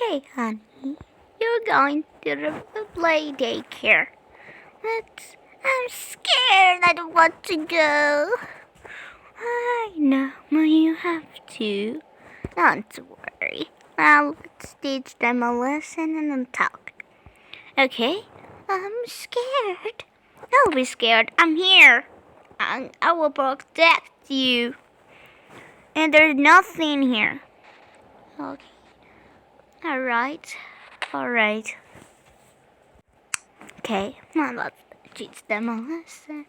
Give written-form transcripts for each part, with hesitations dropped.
Hey, honey, you're going to the play daycare. I'm scared. I don't want to go. I know, but you have to. Don't worry. Now let's teach them a lesson and then talk. Okay? I'm scared. Don't be scared. I'm here. I will protect you. And there's nothing here. Okay. Alright. Okay, now let's teach them a lesson.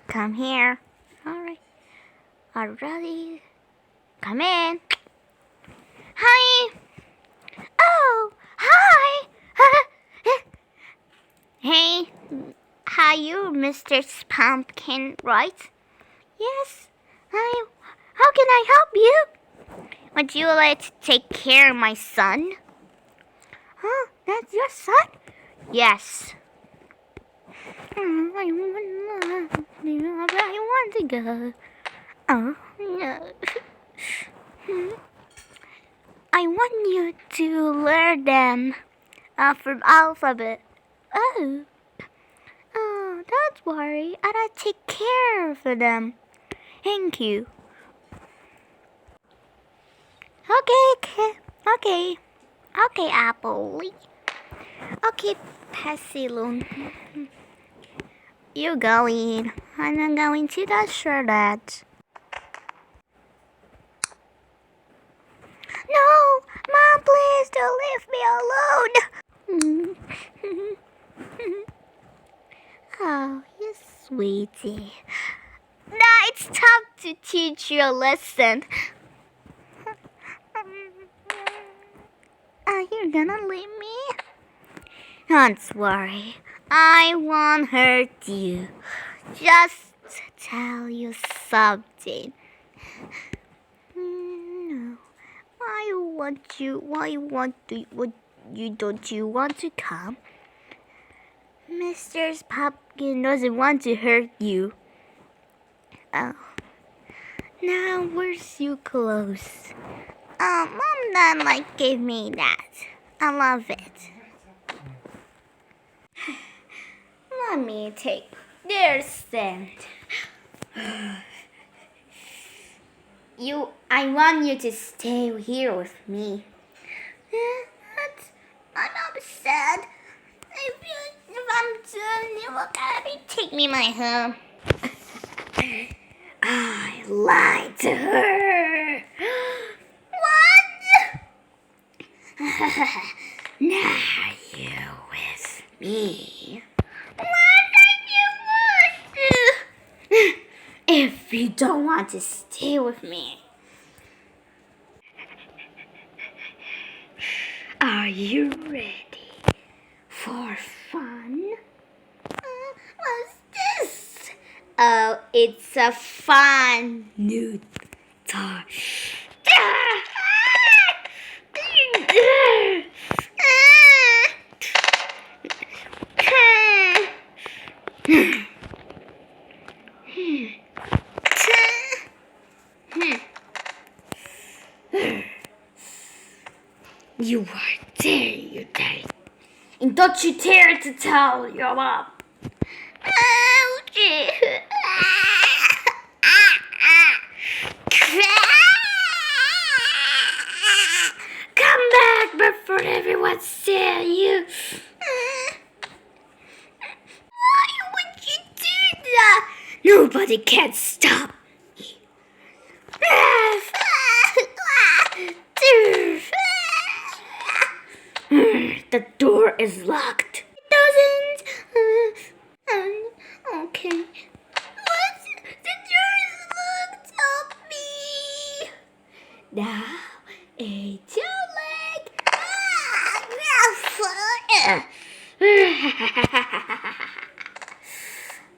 Come here. Alright. Already. Come in. Hi. Oh, hi. Hey, hi, you, Mr. Pumpkin, right? Yes. Hi. How can I help you? Would you like to take care of my son? Huh? That's your son? Yes. I want to go. Oh, no. I want you to learn them from alphabet. Oh, don't worry. I'll take care of them. Thank you. Okay, Apple. Okay, Pessilon. You're going. I'm going to the shirt. No, Mom, please don't leave me alone. Oh, you sweetie. Now it's time to teach you a lesson. Are you gonna leave me? Don't worry. I won't hurt you. Just tell you something. No. Don't you want to come? Mr. Pumpkin doesn't want to hurt you. Oh. Now we're so close. Mom done gave me that. I love it. Let me take their scent. I want you to stay here with me. I'm upset. If I'm done, you will gotta take me my home. I lied to her. What? Now you with me. What do you want to? If you don't want to stay with me. Are you ready for fun? What's this? Oh, it's a fun new toy. You are there, you daddy. And don't you dare to tell your mom. Come back before everyone sees you. Why would you do that? Nobody can stop me. The door is locked. It doesn't. Okay. What? The door is locked on me. Now, it's your leg.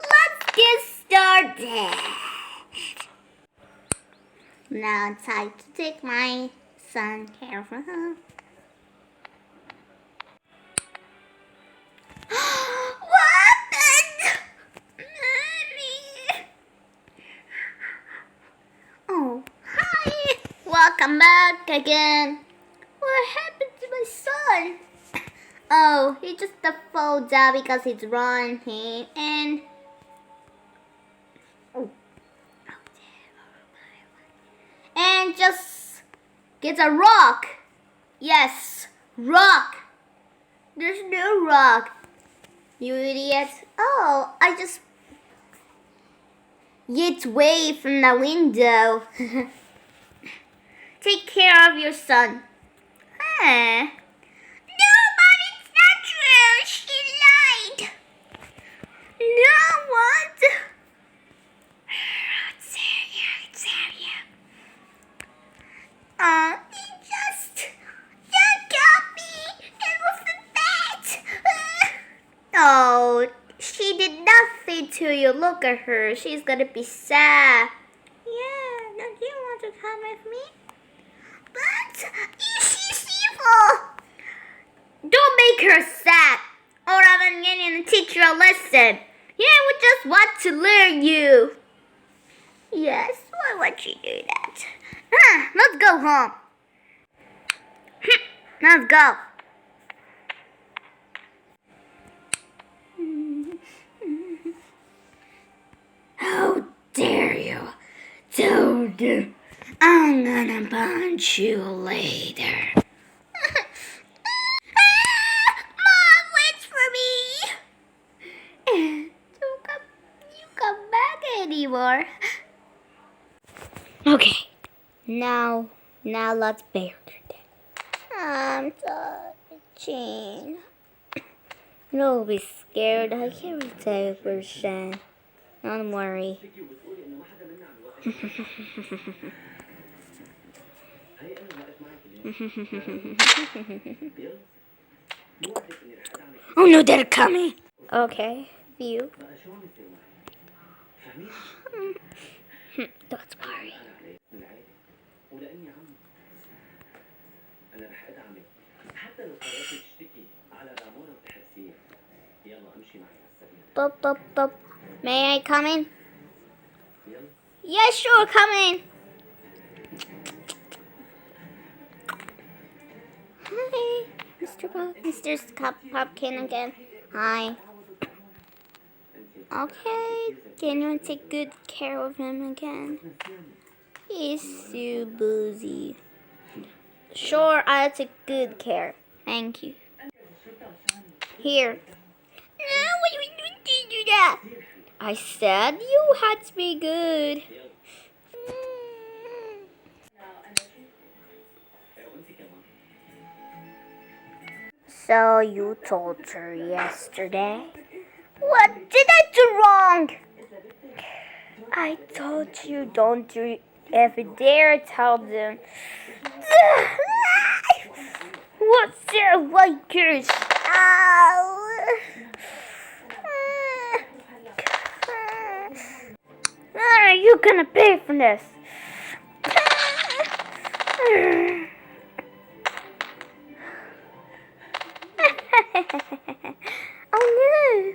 Let's get started. Now it's time to take my son care of him. What happened? Mommy. Oh, hi. Welcome back again. What happened? Oh, he just falls down because he's running and just gets a rock. Yes, rock. There's no rock. You idiot. Oh, I just get away from the window. Take care of your son. Huh? No, but it's not true. She lied. No, what? It's he just got me. It was a bat. Oh, she did nothing to you. Look at her. She's gonna be sad. Yeah, don't you want to come with me? But she's evil. Don't make her sad, or I'm going to teach you a lesson. Yeah, we just want to learn you. Yes, why would you do that? Let's go home. Let's go. How dare you? Don't do. I'm gonna punch you later. Mom, wait for me. You come back anymore. Okay, now let's bury it. I'm touching. Don't be scared. I can retire for Shan. Don't worry. Oh no, they're coming. Okay, view. Don't worry. Boop, boop, boop. May I come in? Yeah, sure, come in. Hi, Mr. Pumpkin again. Hi. Okay, can you take good care of him again? He's so boozy. Sure, I'll take good care. Thank you. Here. No, why would you do that? I said you had to be good. So you told her yesterday? What did I do wrong? I told you don't do ever dare tell them. What's their likers? Are you gonna pay for this? Oh no!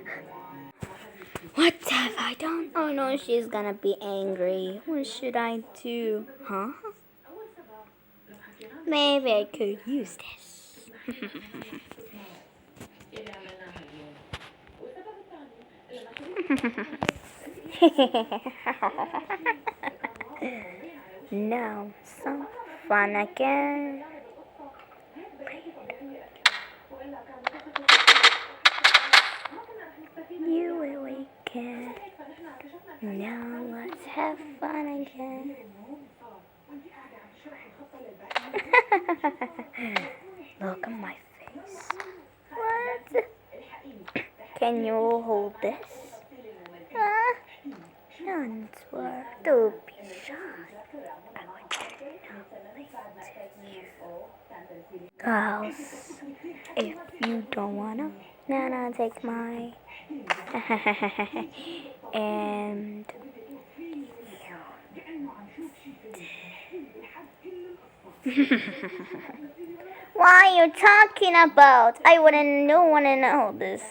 What have I done? Oh no, she's gonna be angry. What should I do? Huh? Maybe I could use this. Now, some fun again. You will weekend. Now let's have fun again. Look at my face. What? Can you hold this? Don't worry. Don't be shy. I want you. Girls, if you don't wanna, then I'll take my and what are you talking about? I wouldn't wanna know this.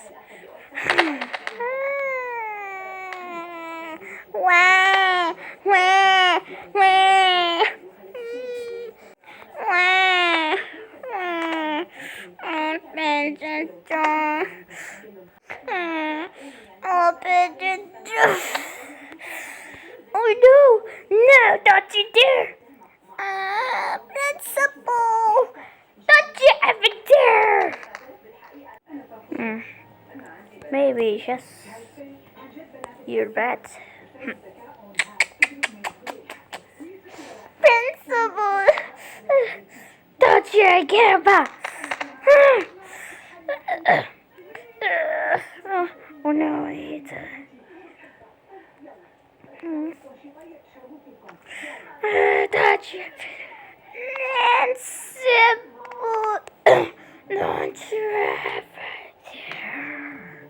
Wah, wah, wah. Wah, wah. Open the door. Oh no! No, don't you dare! Principal! Don't you ever dare! Maybe just your bad. Principal! Don't you care about? Oh no, it's don't you Principal! Don't you ever dare!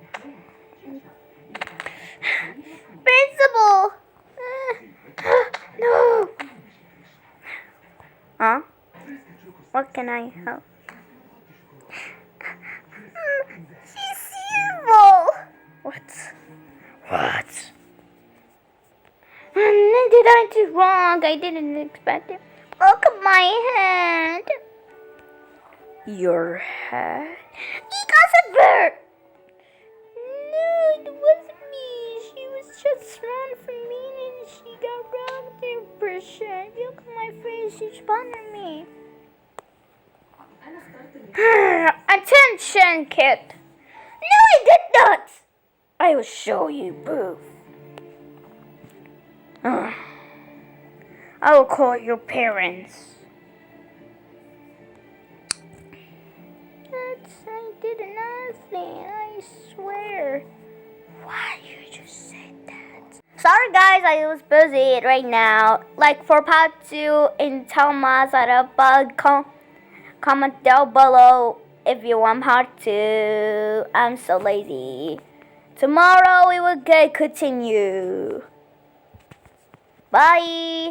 Principal! No! Huh? What can I help? She's evil! What? Did I do wrong? I didn't expect it. Look at my hand. Your head? Because of her! No, it wasn't me. She was just run from me and she got robbed in pressure. Look at my face. She's bothering me. Attention, kid. No, I did not. I will show you proof. I will call your parents. I did nothing, I swear. Why you just said that? Sorry guys, I was busy right now. Like for part 2 in Thomas at a bug, comment down below if you want part 2. I'm so lazy. Tomorrow we will continue. Bye.